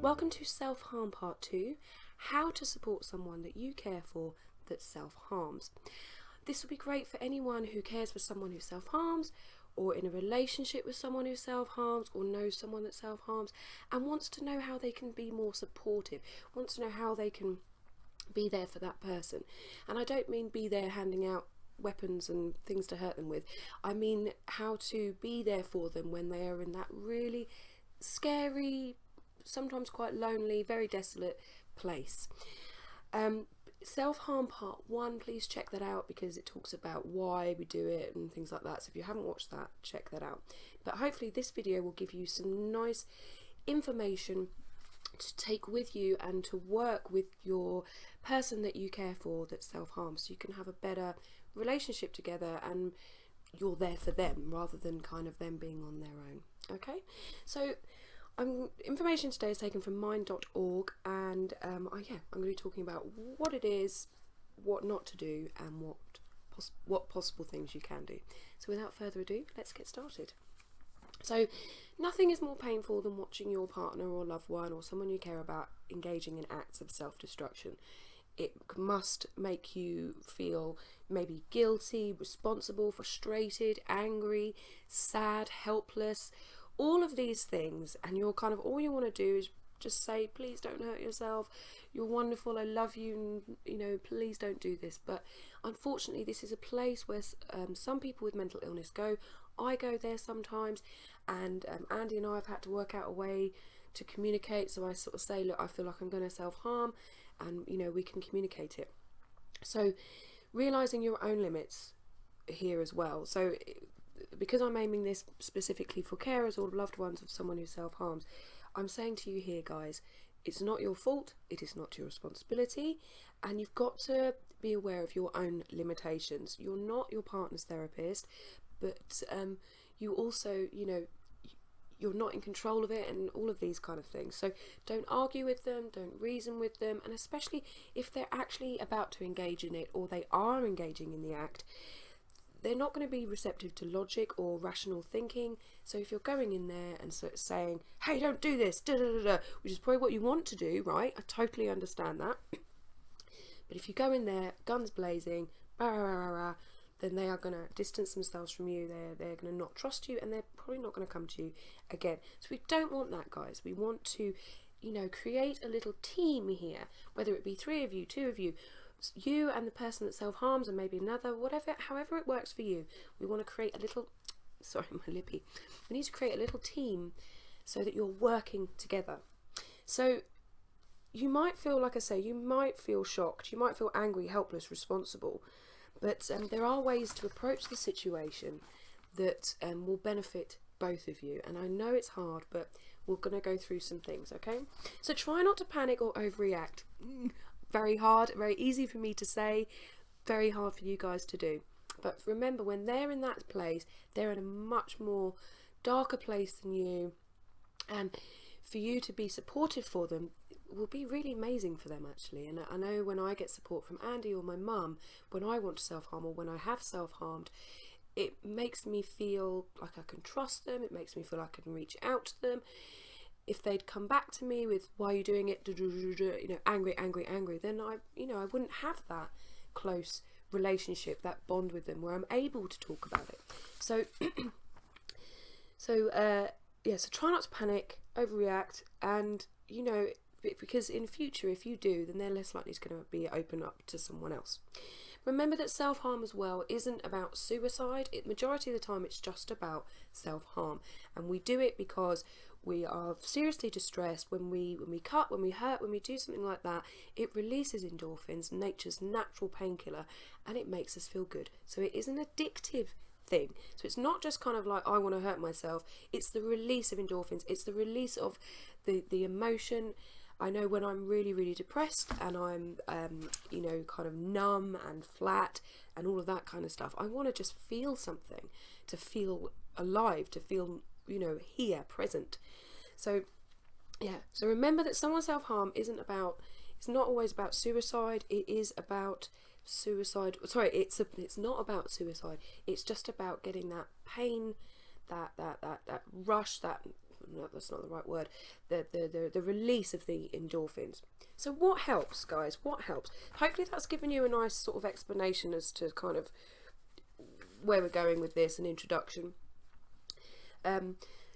Welcome to Self-Harm Part 2, how to support someone that you care for that self-harms. This will be great for anyone who cares for someone who self-harms, or in a relationship with someone who self-harms, or knows someone that self-harms and wants to know how they can be more supportive, wants to know how they can be there for that person. And I don't mean be there handing out weapons and things to hurt them with. I mean how to be there for them when they are in that really scary, sometimes quite lonely, very desolate place. Self-harm part 1, please check that out, because it talks about why we do it and things like that. So if you haven't watched that, check that out. But hopefully this video will give you some nice information to take with you and to work with your person that you care for that self-harms, so you can have a better relationship together and you're there for them rather than kind of them being on their own. Okay, so information today is taken from mind.org, and I'm going to be talking about what it is, what not to do, and what possible things you can do. So without further ado, let's get started. So nothing is more painful than watching your partner or loved one or someone you care about engaging in acts of self-destruction. It must make you feel maybe guilty, responsible, frustrated, angry, sad, helpless, all of these things, and you're kind of, all you want to do is just say, please don't hurt yourself, you're wonderful, I love you, and, you know, please don't do this. But unfortunately this is a place where some people with mental illness go. I go there sometimes, and Andy and I have had to work out a way to communicate. So I sort of say, look, I feel like I'm going to self-harm, and you know, we can communicate it. So realizing your own limits here as well. So because I'm aiming this specifically for carers or loved ones of someone who self-harms, I'm saying to you here, guys, it's not your fault, it is not your responsibility, and you've got to be aware of your own limitations. You're not your partner's therapist, but you also, you know, you're not in control of it, and all of these kind of things. So don't argue with them, don't reason with them, and especially if they're actually about to engage in it or they are engaging in the act, they're not going to be receptive to logic or rational thinking. So if you're going in there and sort of saying, hey, don't do this, da, da, da, da, which is probably what you want to do, right? I totally understand that. But if you go in there, guns blazing, rah, rah, rah, rah, then they are going to distance themselves from you. They're going to not trust you, and they're probably not going to come to you again. So we don't want that, guys. We want to, you know, create a little team here, whether it be 3 of you, 2 of you, you and the person that self-harms, and maybe another, whatever, however it works for you. We want to create a little, sorry, my lippy. We need to create a little team so that you're working together. So you might feel, like I say, you might feel shocked, you might feel angry, helpless, responsible, but there are ways to approach the situation that will benefit both of you. And I know it's hard, but we're going to go through some things, okay? So try not to panic or overreact. Very hard, very easy for me to say, very hard for you guys to do. But remember, when they're in that place, they're in a much more darker place than you, and for you to be supportive for them will be really amazing for them, actually. And I know when I get support from Andy or my mum, when I want to self-harm or when I have self-harmed, it makes me feel like I can trust them, it makes me feel like I can reach out to them. If they'd come back to me with, why are you doing it, you know, angry, then I wouldn't have that close relationship, that bond with them where I'm able to talk about it. So so try not to panic, overreact, and you know, because in future, if you do, then they're less likely to going to be open up to someone else. Remember that self-harm as well isn't about suicide. Majority of the time it's just about self-harm, and we do it because we are seriously distressed. When we cut, when we hurt, when we do something like that, it releases endorphins, nature's natural painkiller, and it makes us feel good. So it is an addictive thing. So it's not just kind of like, I want to hurt myself. It's the release of endorphins. It's the release of the emotion. I know when I'm really, really depressed and I'm, you know, kind of numb and flat and all of that kind of stuff, I want to just feel something, to feel alive, to feel, you know, here, present. So yeah, so remember that someone self-harm isn't about, it's not always about suicide. It is about suicide. Sorry, it's not about suicide. It's just about getting that pain, that rush, that no, that's not the right word, the release of the endorphins. So what helps, guys? What helps? Hopefully that's given you a nice sort of explanation as to kind of where we're going with this, an introduction.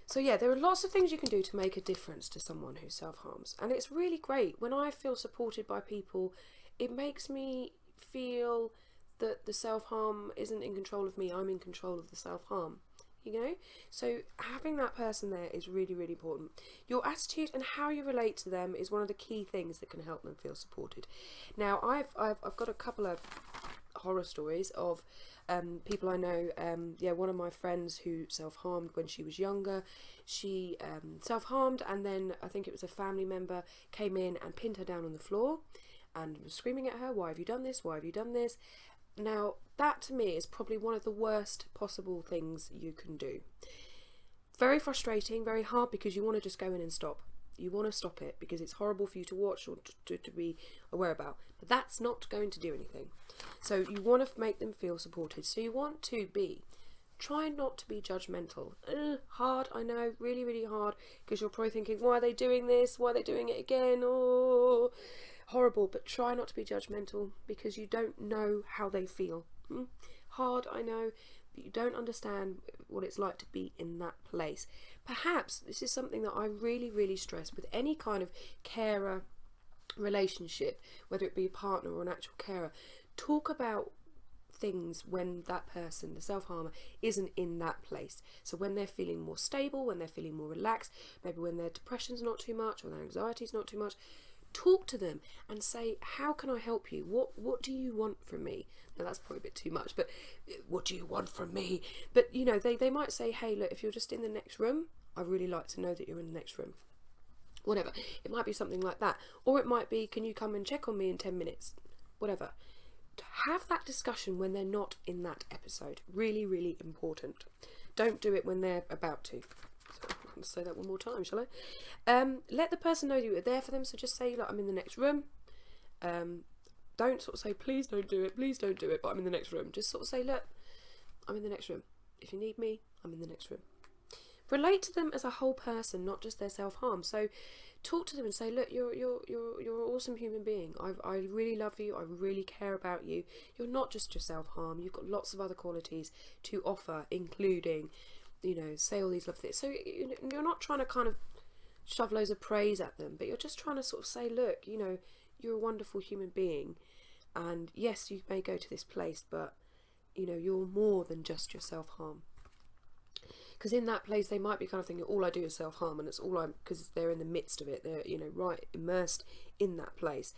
So yeah, there are lots of things you can do to make a difference to someone who self-harms, and it's really great when I feel supported by people. It makes me feel that the self-harm isn't in control of me, I'm in control of the self-harm, you know. So having that person there is really, really important. Your attitude and how you relate to them is one of the key things that can help them feel supported. Now I've got a couple of horror stories of people I know. One of my friends who self-harmed when she was younger, she self-harmed, and then I think it was a family member came in and pinned her down on the floor and was screaming at her, why have you done this, why have you done this? Now that to me is probably one of the worst possible things you can do. Very frustrating, very hard, because you want to just go in and stop. You want to stop it because it's horrible for you to watch or to be aware about, but that's not going to do anything. So you want to make them feel supported. So you want to try not to be judgmental. Hard, I know, really, really hard, because you're probably thinking, why are they doing this? Why are they doing it again? Oh, horrible. But try not to be judgmental, because you don't know how they feel. Hard, I know, but you don't understand what it's like to be in that place. Perhaps this is something that I really, really stress with any kind of carer relationship, whether it be a partner or an actual carer. Talk about things when that person, the self-harmer, isn't in that place. So when they're feeling more stable, when they're feeling more relaxed, maybe when their depression's not too much or their anxiety's not too much, talk to them and say, how can I help you? What do you want from me? Now that's probably a bit too much, but what do you want from me? But you know, they might say, hey, look, if you're just in the next room, I'd really like to know that you're in the next room. Whatever. It might be something like that. Or it might be, can you come and check on me in 10 minutes? Whatever. Have that discussion when they're not in that episode. Really, really important. Don't do it when they're about to. So I'll say that one more time, shall I? Let the person know you are there for them. So just say, look, I'm in the next room. Don't sort of say, please don't do it, but I'm in the next room. Just sort of say, look, I'm in the next room. If you need me, I'm in the next room. Relate to them as a whole person, not just their self-harm. So talk to them and say, look, you're an awesome human being. I really love you. I really care about you. You're not just your self-harm. You've got lots of other qualities to offer, including, you know, say all these lovely things. So you're not trying to kind of shove loads of praise at them, but you're just trying to sort of say, look, you know, you're a wonderful human being. And yes, you may go to this place, but, you know, you're more than just your self-harm. Because in that place they might be kind of thinking, all I do is self-harm, and it's all I'm, because they're in the midst of it, they're, you know, right immersed in that place.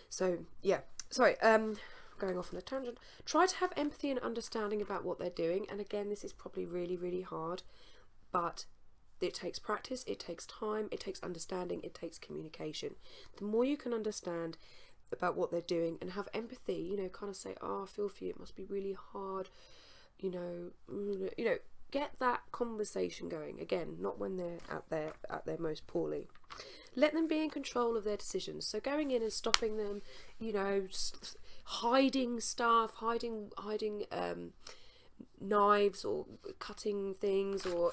So yeah, sorry, going off on a tangent. Try to have empathy and understanding about what they're doing, and again, this is probably really, really hard, but it takes practice, it takes time, it takes understanding, it takes communication. The more you can understand about what they're doing and have empathy, you know, kind of say, oh, I feel for you, it must be really hard, you know, get that conversation going. Again, not when they're at their most poorly. Let them be in control of their decisions. So going in and stopping them, you know, hiding stuff, hiding knives or cutting things or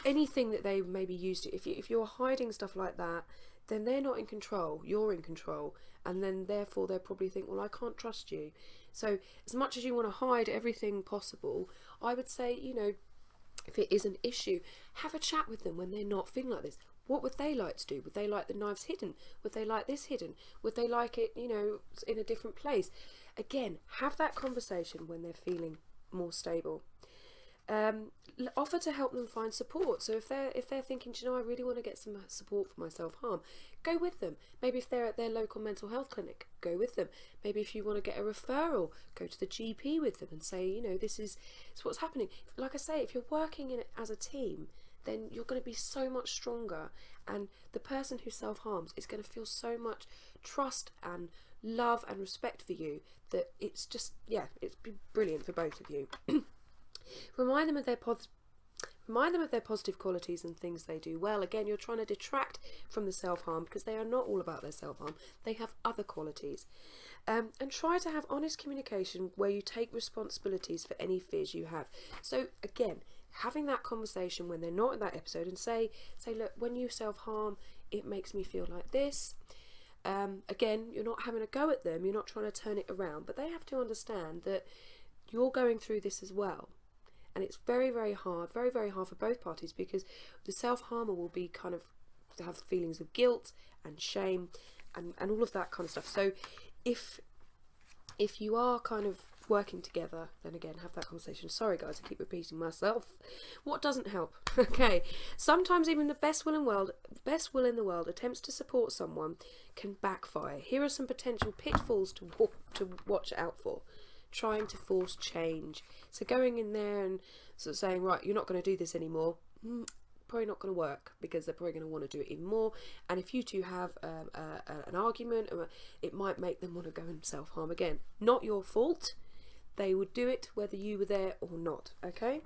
anything that they maybe used to. If you're hiding stuff like that, then they're not in control. You're in control, and then therefore they'll probably think, well, I can't trust you. So as much as you want to hide everything possible, I would say, you know, if it is an issue, have a chat with them when they're not feeling like this. What would they like to do? Would they like the knives hidden? Would they like this hidden? Would they like it, you know, in a different place? Again, have that conversation when they're feeling more stable. Offer to help them find support. So if they're thinking, do you know, I really want to get some support for my self-harm, go with them. Maybe if they're at their local mental health clinic, go with them. Maybe if you want to get a referral, go to the GP with them and say, you know, this is what's happening. Like I say, if you're working in it as a team, then you're going to be so much stronger, and the person who self-harms is going to feel so much trust and love and respect for you that it's just, yeah, it's brilliant for both of you. Remind them of their positive qualities and things they do well. Again, you're trying to detract from the self-harm, because they are not all about their self-harm. They have other qualities. And try to have honest communication where you take responsibilities for any fears you have. So again, having that conversation when they're not in that episode and say, look, when you self-harm, it makes me feel like this. Again, you're not having a go at them, you're not trying to turn it around, but they have to understand that you're going through this as well. And it's very, very hard for both parties, because the self-harmer will be kind of have feelings of guilt and shame and all of that kind of stuff. So if you are kind of working together, then again, have that conversation. Sorry guys, I keep repeating myself. What doesn't help? Okay, sometimes even the best will in the world attempts to support someone can backfire. Here are some potential pitfalls to watch out for. Trying to force change. So going in there and sort of saying, right, you're not going to do this anymore, probably not going to work, because they're probably going to want to do it even more. And if you two have an argument, it might make them want to go and self-harm again. Not your fault. They would do it whether you were there or not. Okay,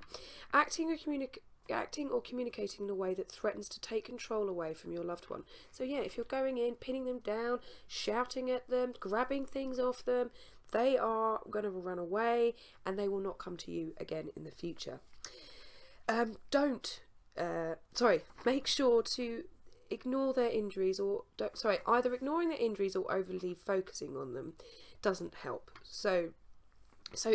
acting or communicating in a way that threatens to take control away from your loved one. So yeah, if you're going in, pinning them down, shouting at them, grabbing things off them, they are going to run away and they will not come to you again in the future. Make sure to ignore their injuries, or either ignoring their injuries or overly focusing on them doesn't help. So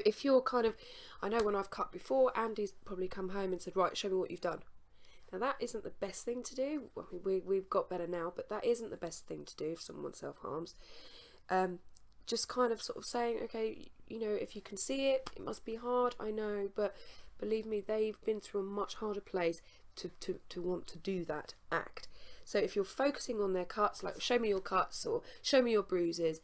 if you're kind of, I know when I've cut before, Andy's probably come home and said, right, show me what you've done. Now that isn't the best thing to do. I mean, we've got better now, but that isn't the best thing to do if someone self-harms. Just kind of sort of saying, okay, you know, if you can see it, it must be hard, I know, but believe me, they've been through a much harder place to want to do that act. So if you're focusing on their cuts, like show me your cuts or show me your bruises,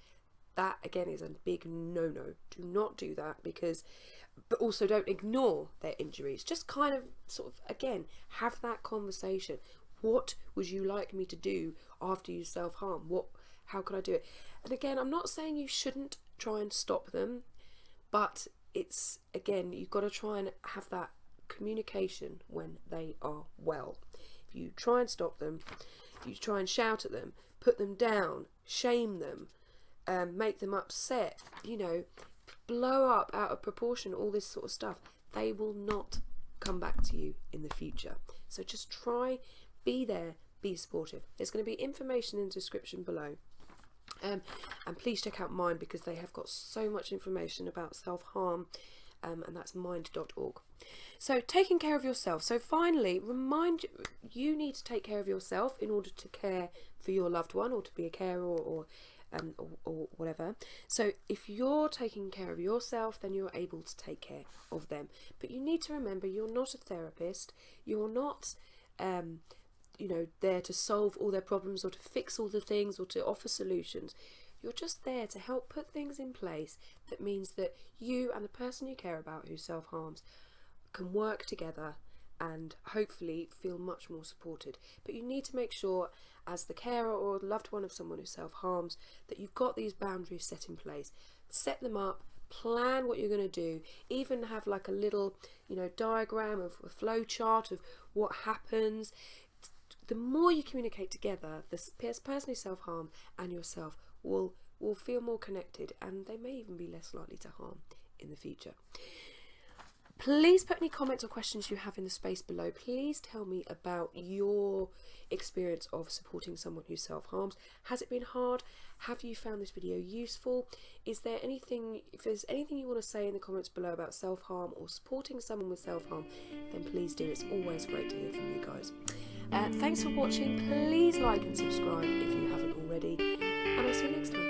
that again is a big no-no. Do not do that, but also don't ignore their injuries. Just kind of sort of, again, have that conversation. What would you like me to do after you self-harm? How could I do it? And again, I'm not saying you shouldn't try and stop them, but it's, again, you've got to try and have that communication when they are well. If you try and stop them, if you try and shout at them, put them down, shame them, make them upset, you know, blow up out of proportion, all this sort of stuff, they will not come back to you in the future. So just try, be there, be supportive. There's going to be information in the description below. And please check out mine, because they have got so much information about self-harm, and that's mind.org. So taking care of yourself. So finally, you need to take care of yourself in order to care for your loved one, or to be a carer, or whatever. So if you're taking care of yourself, then you're able to take care of them. But you need to remember, you're not a therapist. You're not you know, there to solve all their problems or to fix all the things or to offer solutions. You're just there to help put things in place that means that you and the person you care about who self-harms can work together and hopefully feel much more supported. But you need to make sure, as the carer or loved one of someone who self-harms, that you've got these boundaries set in place. Set them up, plan what you're going to do, even have like a little, you know, diagram of a flow chart of what happens. The more you communicate together, the person who self-harmed and yourself will feel more connected, and they may even be less likely to harm in the future. Please put any comments or questions you have in the space below. Please tell me about your experience of supporting someone who self-harms. Has it been hard? Have you found this video useful? If there's anything you want to say in the comments below about self-harm or supporting someone with self-harm, then please do. It's always great to hear from you guys. Thanks for watching. Please like and subscribe if you haven't already, and I'll see you next time.